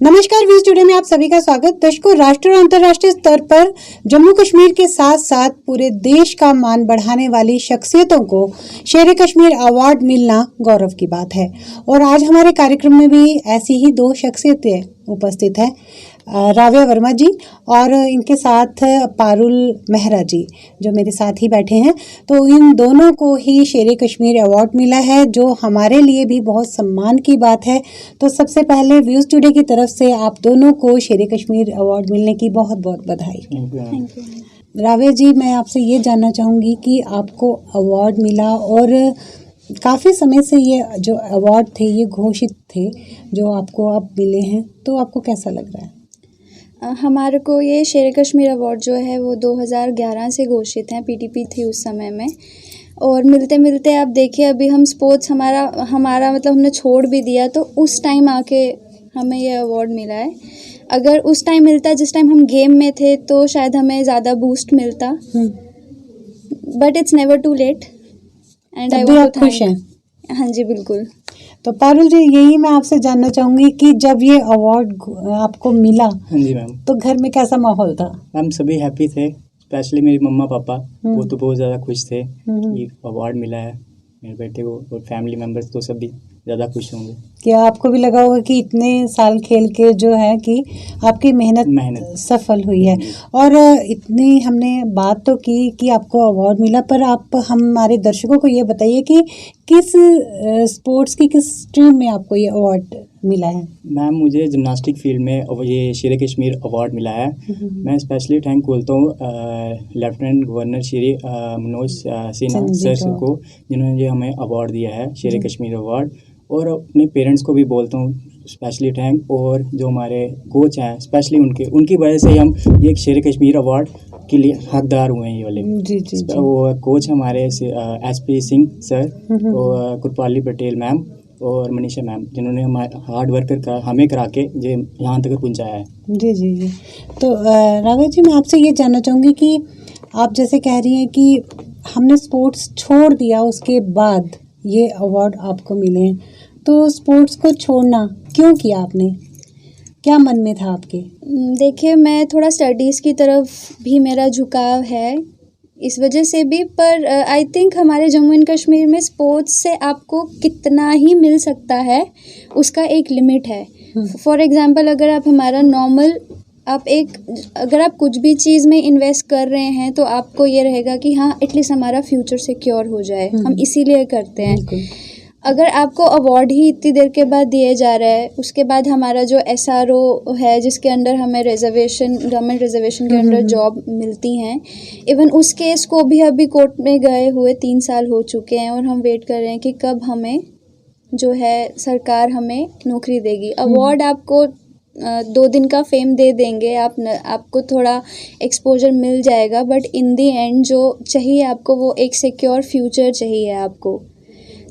नमस्कार, views today में आप सभी का स्वागत। दर्शकों, राष्ट्रीय और अंतर्राष्ट्रीय स्तर पर जम्मू कश्मीर के साथ साथ पूरे देश का मान बढ़ाने वाली शख्सियतों को शेर कश्मीर अवार्ड मिलना गौरव की बात है। और आज हमारे कार्यक्रम में भी ऐसी ही दो शख्सियतें उपस्थित हैं, राव्या वर्मा जी और इनके साथ पारुल मेहरा जी, जो मेरे साथ ही बैठे हैं। तो इन दोनों को ही शेर कश्मीर अवार्ड मिला है, जो हमारे लिए भी बहुत सम्मान की बात है। तो सबसे पहले व्यूज टुडे की तरफ से आप दोनों को शेर कश्मीर अवार्ड मिलने की बहुत बहुत बधाई। Thank you. राव्या जी, मैं आपसे ये जानना चाहूँगी कि आपको अवार्ड मिला और काफ़ी समय से ये जो अवार्ड थे ये घोषित थे, जो आपको अब मिले हैं, तो आपको कैसा लग रहा है? हमारे को ये शेर कश्मीर अवार्ड जो है वो 2011 से घोषित हैं, पीटीपी थी उस समय में। और मिलते मिलते आप देखिए, अभी हम स्पोर्ट्स हमारा मतलब हमने छोड़ भी दिया, तो उस टाइम आके हमें ये अवार्ड मिला है। अगर उस टाइम मिलता जिस टाइम हम गेम में थे तो शायद हमें ज़्यादा बूस्ट मिलता, but it's never too late and I want to खुश हैं? हाँ जी, बिल्कुल। तो पारुल जी, यही मैं आपसे जानना चाहूंगी कि जब ये अवार्ड आपको मिला, हाँ जी मैम, तो घर में कैसा माहौल था? मैम सभी हैप्पी थे, स्पेशली मेरी मम्मा पापा, वो तो बहुत ज़्यादा खुश थे कि अवार्ड मिला है मेरे बेटे को, और फैमिली मेम्बर्स तो सभी ज़्यादा खुश होंगे। क्या आपको भी लगा होगा कि इतने साल खेल के जो है कि आपकी मेहनत सफल हुई है? और इतनी हमने बात तो की कि आपको अवार्ड मिला, पर आप हमारे दर्शकों को ये बताइए कि किस स्पोर्ट्स की किस स्ट्रीम में आपको ये अवार्ड मिला है? मैम, मुझे जिम्नास्टिक फील्ड में ये शेर कश्मीर अवार्ड मिला है। मैं स्पेशली थैंक बोलता हूँ lieutenant governor Shri Manoj Sinha sir को, जिन्होंने हमें अवार्ड दिया है, शेर कश्मीर अवार्ड। और अपने पेरेंट्स को भी बोलता हूँ स्पेशली थैंक, और जो हमारे कोच हैं स्पेशली उनकी वजह से हम ये शेर कश्मीर अवार्ड के लिए हकदार हुए हैं। ये वाले जी। वो कोच हमारे SP सिंह सर और कृपाली पटेल मैम और मनीषा मैम, जिन्होंने हमारे हार्ड वर्क हमें करा के यहाँ तक पहुँचाया है। जी। तो राघव जी, मैं आपसे ये जानना चाहूँगी कि आप जैसे कह रही हैं कि हमने स्पोर्ट्स छोड़ दिया, उसके बाद ये अवार्ड आपको मिले हैं, तो स्पोर्ट्स को छोड़ना क्यों किया आपने? क्या मन में था आपके? देखिए, मैं थोड़ा स्टडीज़ की तरफ भी मेरा झुकाव है, इस वजह से भी। पर आई थिंक हमारे जम्मू एंड कश्मीर में स्पोर्ट्स से आपको कितना ही मिल सकता है, उसका एक लिमिट है। फॉर एग्जांपल, अगर आप हमारा नॉर्मल अगर आप कुछ भी चीज़ में इन्वेस्ट कर रहे हैं तो आपको ये रहेगा कि हाँ, एटलीस्ट हमारा फ्यूचर सिक्योर हो जाए, हम इसीलिए करते हैं। अगर आपको अवार्ड ही इतनी देर के बाद दिया जा रहा है, उसके बाद हमारा जो SRO है, जिसके अंडर हमें गवर्नमेंट रिजर्वेशन के अंडर जॉब मिलती हैं, इवन उस केस को भी अभी कोर्ट में गए हुए 3 साल हो चुके हैं, और हम वेट कर रहे हैं कि कब हमें जो है सरकार हमें नौकरी देगी। अवार्ड आपको 2 दिन का फेम दे देंगे, आपको थोड़ा एक्सपोजर मिल जाएगा, बट इन दी एंड जो चाहिए आपको वो एक सिक्योर फ्यूचर चाहिए आपको।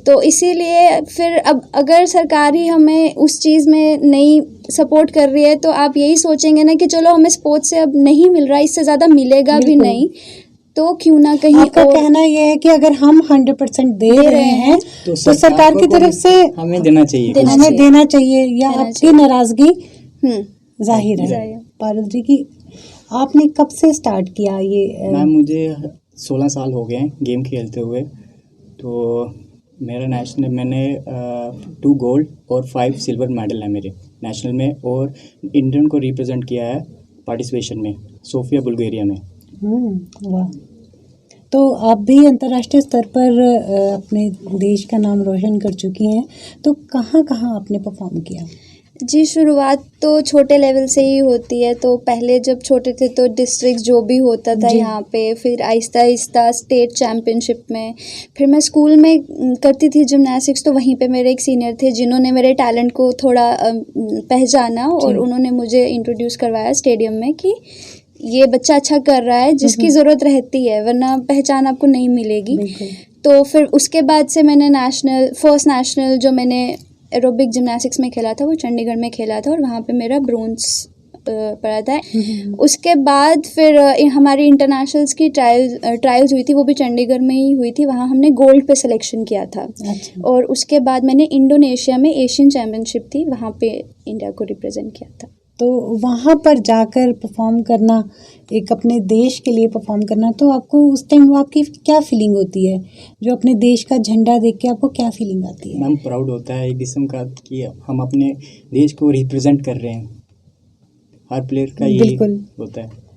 तो इसीलिए फिर अब अगर सरकार ही हमें उस चीज़ में नहीं सपोर्ट कर रही है, तो आप यही सोचेंगे ना कि चलो हमें स्पोर्ट्स से अब नहीं मिल रहा, इससे ज़्यादा मिलेगा भी नहीं, तो क्यों ना कहीं। आपका कहना यह है कि अगर हम 100% दे रहे हैं तो सरकार की तरफ से हमें देना चाहिए या आपकी नाराजगी जाहिर है। पारुल जी की आपने कब से स्टार्ट किया ये? मैम, मुझे 16 साल हो गए हैं गेम खेलते हुए। तो मेरा मैंने 2 गोल्ड और 5 सिल्वर मेडल है मेरे नेशनल में, और इंडियन को रिप्रेजेंट किया है पार्टिसिपेशन में सोफिया बुल्गारिया में। वाह। तो आप भी अंतर्राष्ट्रीय स्तर पर अपने देश का नाम रोशन कर चुकी हैं, तो कहाँ कहाँ आपने परफॉर्म किया? जी, शुरुआत तो छोटे लेवल से ही होती है। तो पहले जब छोटे थे तो डिस्ट्रिक्ट जो भी होता था यहाँ पे, फिर आहिस्ता आहिस्ता स्टेट चैम्पियनशिप में, फिर मैं स्कूल में करती थी जिम्नास्टिक्स, तो वहीं पे मेरे एक सीनियर थे जिन्होंने मेरे टैलेंट को थोड़ा पहचाना, और उन्होंने मुझे इंट्रोड्यूस करवाया स्टेडियम में कि ये बच्चा अच्छा कर रहा है, जिसकी ज़रूरत रहती है, वरना पहचान आपको नहीं मिलेगी। तो फिर उसके बाद से मैंने फर्स्ट नेशनल जो मैंने एरोबिक जिम्नास्टिक्स में खेला था वो चंडीगढ़ में खेला था, और वहाँ पे मेरा ब्रोंज पड़ा था। उसके बाद फिर हमारी इंटरनेशनल्स की ट्रायल्स हुई थी, वो भी चंडीगढ़ में ही हुई थी। वहाँ हमने गोल्ड पे सिलेक्शन किया था। अच्छा। और उसके बाद मैंने इंडोनेशिया में एशियन चैम्पियनशिप थी, वहाँ पे इंडिया को रिप्रेजेंट किया था। तो वहाँ पर जाकर परफॉर्म करना, एक अपने देश के लिए परफॉर्म करना, तो आपको उस टाइम आपकी क्या फीलिंग होती है? जो अपने देश का झंडा देख के आपको क्या फीलिंग आती है? मैम प्राउड होता है एक किस्म का कि हम अपने देश को रिप्रेजेंट कर रहे हैं। हर प्लेयर का यही बिल्कुल। होता है।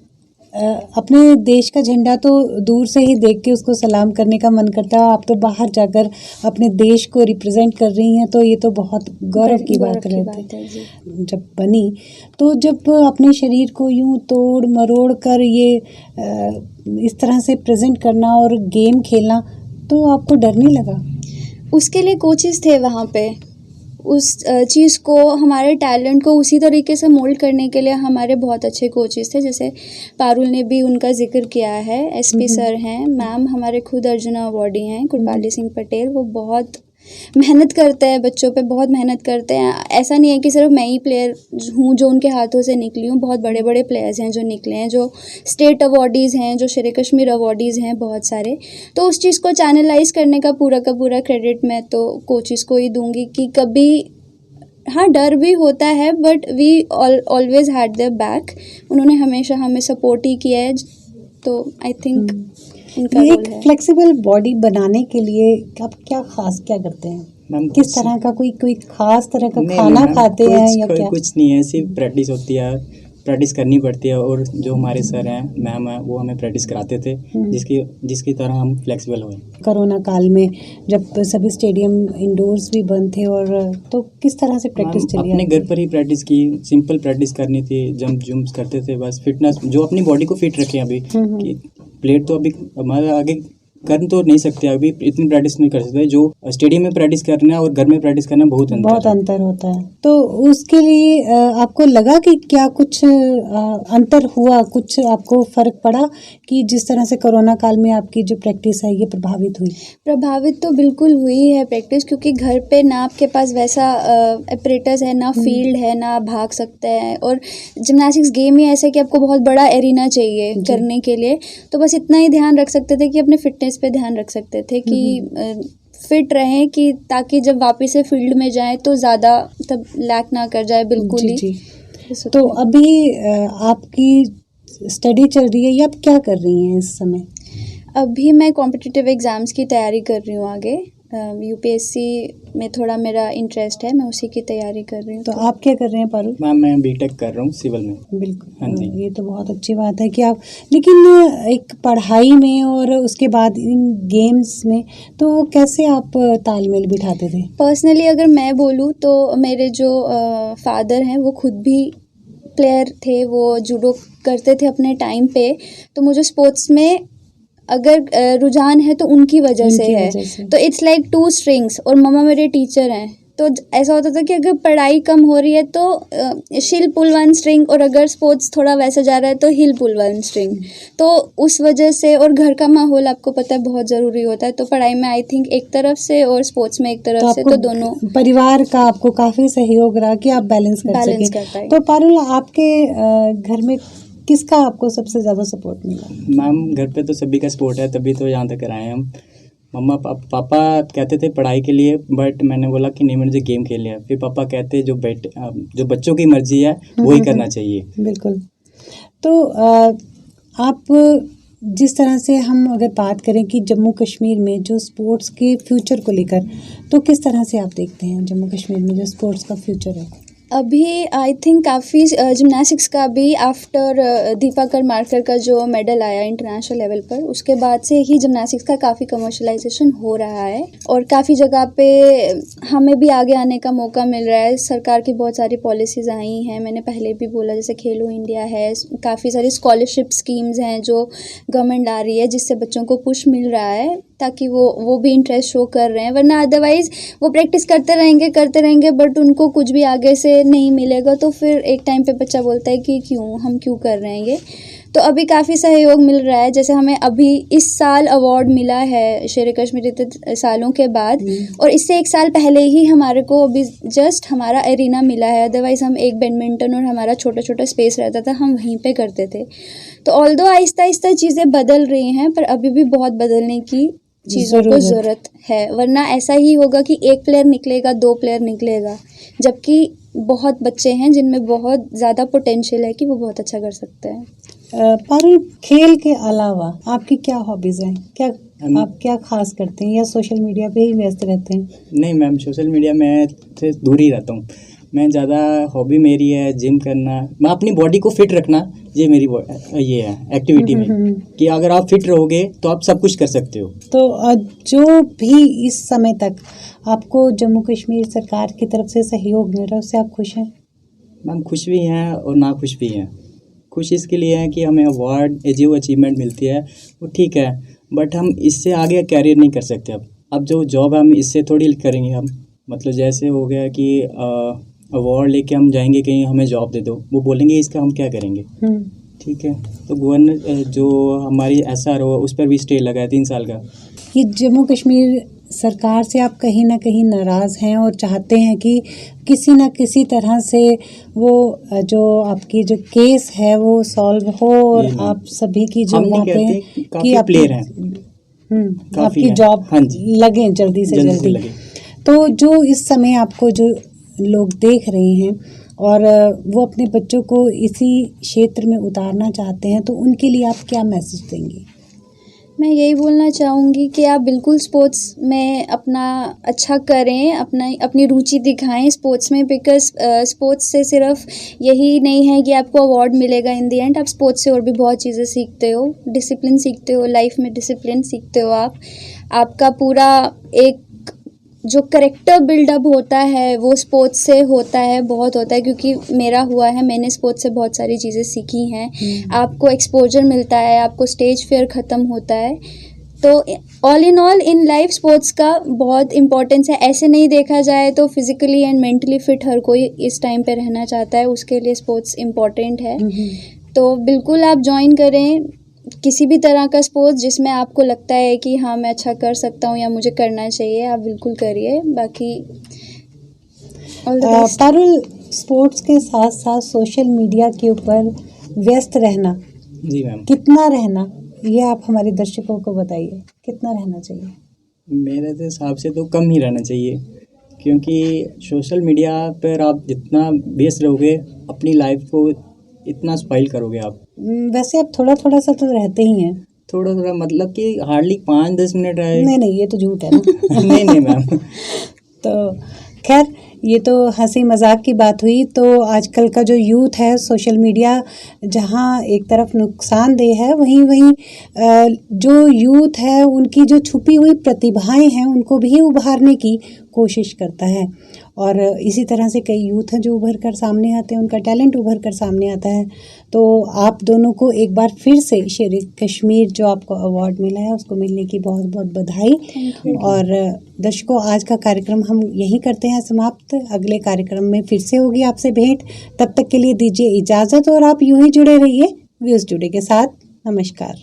अपने देश का झंडा तो दूर से ही देख के उसको सलाम करने का मन करता है। आप तो बाहर जाकर अपने देश को रिप्रेजेंट कर रही हैं, तो ये तो बहुत गौरव की बात रहती है। जब बनी, तो जब अपने शरीर को यूं तोड़ मरोड़ कर ये इस तरह से प्रेजेंट करना और गेम खेलना, तो आपको डर नहीं लगा? उसके लिए कोचेस थे वहाँ पे। उस चीज़ को, हमारे टैलेंट को उसी तरीके से मोल्ड करने के लिए हमारे बहुत अच्छे कोचेस थे। जैसे पारुल ने भी उनका जिक्र किया है, एसपी सर हैं, मैम हमारे खुद अर्जुना अवार्डी हैं, कृपाली सिंह पटेल। वो बहुत मेहनत करते हैं, बच्चों पे बहुत मेहनत करते हैं। ऐसा नहीं है कि सिर्फ मैं ही प्लेयर हूँ जो उनके हाथों से निकली हूँ, बहुत बड़े बड़े प्लेयर्स हैं जो निकले हैं, जो स्टेट अवार्डीज़ हैं, जो शेर कश्मीर अवार्डीज़ हैं, बहुत सारे। तो उस चीज़ को चैनलाइज करने का पूरा क्रेडिट मैं तो कोचेस को ही दूंगी कि कभी, हाँ डर भी होता है, but we always had their back. उन्होंने हमेशा हमें सपोर्ट ही किया है, तो आई थिंक इनका ये रोल एक है। फ्लेक्सिबल बॉडी बनाने के लिए आप क्या करते हैं? मैम किस तरह का कोई खास तरह का नहीं, खाना मैम, खाते हैं या क्या? कुछ नहीं है, सिर्फ प्रैक्टिस होती है, प्रैक्टिस करनी पड़ती है। और जो हमारे सर हैं, मैम हैं, वो हमें प्रैक्टिस कराते थे, जिसकी तरह हम फ्लेक्सिबल हुए। कोरोना काल में जब सभी स्टेडियम इंडोर्स भी बंद थे, और तो किस तरह से प्रैक्टिस चली? अपने घर पर ही प्रैक्टिस की, सिंपल प्रैक्टिस करनी थी, जंप्स करते थे बस। फिटनेस जो अपनी बॉडी को फिट रखें अभी, कि प्लेयर तो अभी हमारा आगे कर तो नहीं सकते, अभी इतनी प्रैक्टिस नहीं कर सकते। जो स्टेडियम में प्रैक्टिस करना और घर में प्रैक्टिस करना बहुत अंतर होता है। तो उसके लिए आपको लगा कि क्या कुछ अंतर हुआ, कुछ आपको फर्क पड़ा कि जिस तरह से कोरोना काल में आपकी जो प्रैक्टिस है ये प्रभावित हुई? प्रभावित तो बिल्कुल हुई है प्रैक्टिस, क्योंकि घर पे ना आपके पास वैसा अपरेटस है, ना फील्ड है, ना आप भाग सकते हैं। और जिम्नास्टिक्स गेम ही ऐसा है कि आपको बहुत बड़ा एरिना चाहिए करने के लिए। तो बस इतना ही ध्यान रख सकते थे कि अपने फिटनेस पे ध्यान रख सकते थे कि फिट रहें, कि ताकि जब वापस से फील्ड में जाएं तो ज़्यादा तब लैक ना कर जाए बिल्कुल ही। तो अभी आपकी स्टडी चल रही है या आप क्या कर रही हैं इस समय? अभी मैं कॉम्पिटिटिव एग्ज़ाम्स की तैयारी कर रही हूँ आगे। यूपीएससी में थोड़ा मेरा इंटरेस्ट है, मैं उसी की तैयारी कर रही हूँ। तो आप क्या कर रहे हैं पारुल? मैम मैं बीटेक कर रहा हूँ सिविल में। बिल्कुल। हाँ जी। ये तो बहुत अच्छी बात है कि आप, लेकिन एक पढ़ाई में और उसके बाद इन गेम्स में, तो कैसे आप तालमेल बिठाते थे? पर्सनली अगर मैं बोलूँ तो मेरे जो फादर हैं वो खुद भी प्लेयर थे, वो जूडो करते थे अपने टाइम पे। तो मुझे स्पोर्ट्स में अगर रुझान है तो उनकी वजह से है। तो इट्स लाइक 2 स्ट्रिंग्स, और मम्मा मेरे टीचर हैं। तो ऐसा होता था कि अगर पढ़ाई कम हो रही है तो शील पुल 1 स्ट्रिंग, और अगर स्पोर्ट्स थोड़ा वैसा जा रहा है तो हिल पुल 1 स्ट्रिंग। तो उस वजह से, और घर का माहौल आपको पता है बहुत ज़रूरी होता है। तो पढ़ाई में आई थिंक एक तरफ से और स्पोर्ट्स में एक तरफ से, तो दोनों परिवार का आपको काफ़ी सहयोग रहा कि आप बैलेंस कर सकें। तो पारुल, आपके घर में किसका आपको सबसे ज़्यादा सपोर्ट मिला? मैम घर पे तो सभी का सपोर्ट है, तभी तो यहाँ तक आए हम। मम्मा पापा कहते थे पढ़ाई के लिए, बट मैंने बोला कि नहीं, मुझे गेम खेलना है। फिर पापा कहते जो बच्चों की मर्जी है वही करना चाहिए। बिल्कुल। तो आप जिस तरह से, हम अगर बात करें कि जम्मू कश्मीर में जो स्पोर्ट्स के फ्यूचर को लेकर, तो किस तरह से आप देखते हैं जम्मू कश्मीर में जो स्पोर्ट्स का फ्यूचर है? अभी आई थिंक काफ़ी जिम्नास्टिक्स का भी आफ्टर दीपा करमाकर का जो मेडल आया इंटरनेशनल लेवल पर, उसके बाद से ही जिम्नास्टिक्स का काफ़ी कमर्शलाइजेशन हो रहा है, और काफ़ी जगह पे हमें भी आगे आने का मौका मिल रहा है। सरकार की बहुत सारी पॉलिसीज़ आई हैं, मैंने पहले भी बोला, जैसे खेलो इंडिया है, काफ़ी सारी स्कॉलरशिप स्कीम्स हैं जो गवर्नमेंट ला रही है, जिससे बच्चों को पुश मिल रहा है, ताकि वो भी इंटरेस्ट शो कर रहे हैं। वरना अदरवाइज़ वो प्रैक्टिस करते रहेंगे, बट उनको कुछ भी आगे से नहीं मिलेगा, तो फिर एक टाइम पे बच्चा बोलता है कि हम क्यों कर रहे हैं ये। तो अभी काफ़ी सहयोग मिल रहा है। जैसे हमें अभी इस साल अवार्ड मिला है शेर कश्मीर इतने सालों के बाद, और इससे एक साल पहले ही हमारे को अभी जस्ट हमारा एरिना मिला है। अदरवाइज़ हम एक बैडमिंटन और हमारा छोटा छोटा स्पेस रहता था, हम वहीं पे करते थे। तो ऑल्दो आहिस्ता आहिस्ता चीज़ें बदल रही हैं, पर अभी भी बहुत बदलने की चीज़ों को ज़रूरत है। वरना ऐसा ही होगा कि एक प्लेयर निकलेगा, 2 प्लेयर निकलेगा, जबकि बहुत बच्चे हैं जिनमें बहुत ज़्यादा पोटेंशियल है कि वो बहुत अच्छा कर सकते हैं। पारुल, खेल के अलावा आपकी क्या हॉबीज हैं? आप क्या खास करते हैं, या सोशल मीडिया पे ही व्यस्त रहते हैं? नहीं मैम, सोशल मीडिया में से दूर ही रहता हूँ मैं। ज़्यादा हॉबी मेरी है जिम करना, मैं अपनी बॉडी को फिट रखना। ये मेरी ये है एक्टिविटी में कि अगर आप फिट रहोगे तो आप सब कुछ कर सकते हो। तो जो भी इस समय तक आपको जम्मू कश्मीर सरकार की तरफ से सहयोग मिल रहा है, उससे आप खुश हैं? मैम खुश भी हैं और ना खुश भी हैं। खुश इसके लिए है कि हमें अवार्ड जो अचीवमेंट मिलती है वो ठीक है, बट हम इससे आगे कैरियर नहीं कर सकते। अब जो जॉब है हम इससे थोड़ी करेंगे हम। मतलब जैसे हो गया कि अवार्ड लेके हम जाएंगे कहीं, हमें जॉब दे दो, वो बोलेंगे इसका हम क्या करेंगे। ठीक है, तो गवर्नर जो हमारी SRO उस पर भी स्टे लगा है 3 साल का। ये जम्मू कश्मीर सरकार से आप कहीं ना कहीं नाराज़ हैं और चाहते हैं कि किसी न किसी तरह से वो जो आपकी जो केस है वो सॉल्व हो, और आप सभी की जो यहाँ पे कि प्लेयर हैं आपकी जॉब लगे जल्दी से जल्दी। तो जो इस समय आपको जो लोग देख रहे हैं और वो अपने बच्चों को इसी क्षेत्र में उतारना चाहते हैं, तो उनके लिए आप क्या मैसेज देंगे? मैं यही बोलना चाहूँगी कि आप बिल्कुल स्पोर्ट्स में अपना अच्छा करें, अपनी रुचि दिखाएं स्पोर्ट्स में, बिकॉज स्पोर्ट्स से सिर्फ यही नहीं है कि आपको अवार्ड मिलेगा इन दी एंड। आप स्पोर्ट्स से और भी बहुत चीज़ें सीखते हो, डिसिप्लिन सीखते हो, लाइफ में डिसिप्लिन सीखते हो। आपका पूरा एक जो करेक्टर बिल्डअप होता है वो स्पोर्ट्स से होता है, बहुत होता है, क्योंकि मेरा हुआ है। मैंने स्पोर्ट्स से बहुत सारी चीज़ें सीखी हैं। आपको एक्सपोजर मिलता है, आपको स्टेज फेयर ख़त्म होता है। तो all in all in life sports का बहुत इम्पोर्टेंस है। ऐसे नहीं देखा जाए तो फिज़िकली एंड मेंटली फिट हर कोई इस टाइम पे रहना चाहता है, उसके लिए स्पोर्ट्स इम्पॉर्टेंट है। तो बिल्कुल आप ज्वाइन करें किसी भी तरह का स्पोर्ट्स जिसमें आपको लगता है कि हाँ मैं अच्छा कर सकता हूँ या मुझे करना चाहिए, आप बिल्कुल करिए। बाकी पारुल, स्पोर्ट्स के साथ साथ सोशल मीडिया के ऊपर व्यस्त रहना, जी मैम, कितना रहना, ये आप हमारे दर्शकों को बताइए, कितना रहना चाहिए? मेरे हिसाब से तो कम ही रहना चाहिए, क्योंकि सोशल मीडिया पर आप जितना व्यस्त रहोगे अपनी लाइफ को इतना स्पॉइल करोगे आप। वैसे आप थोड़ा थोड़ा सा तो रहते ही हैं। थोड़ा थोड़ा मतलब कि हार्डली 5-10 मिनट रहे। नहीं, ये तो झूठ है ना। नहीं मैम। तो खैर, ये तो हंसी मजाक की बात हुई। तो आजकल का जो यूथ है, सोशल मीडिया जहाँ एक तरफ नुकसानदेह है, वहीं जो यूथ है उनकी जो छुपी हुई प्रतिभाएं हैं उनको भी उभारने की कोशिश करता है। और इसी तरह से कई यूथ हैं जो उभर कर सामने आते हैं, उनका टैलेंट उभर कर सामने आता है। तो आप दोनों को एक बार फिर से शेर कश्मीर जो आपको अवार्ड मिला है उसको मिलने की बहुत बहुत बधाई। और दर्शकों, आज का कार्यक्रम हम यहीं करते हैं समाप्त। अगले कार्यक्रम में फिर से होगी आपसे भेंट। तब तक के लिए दीजिए इजाज़त, और आप यूं ही जुड़े रहिए व्यूज़ टुडे के साथ। नमस्कार।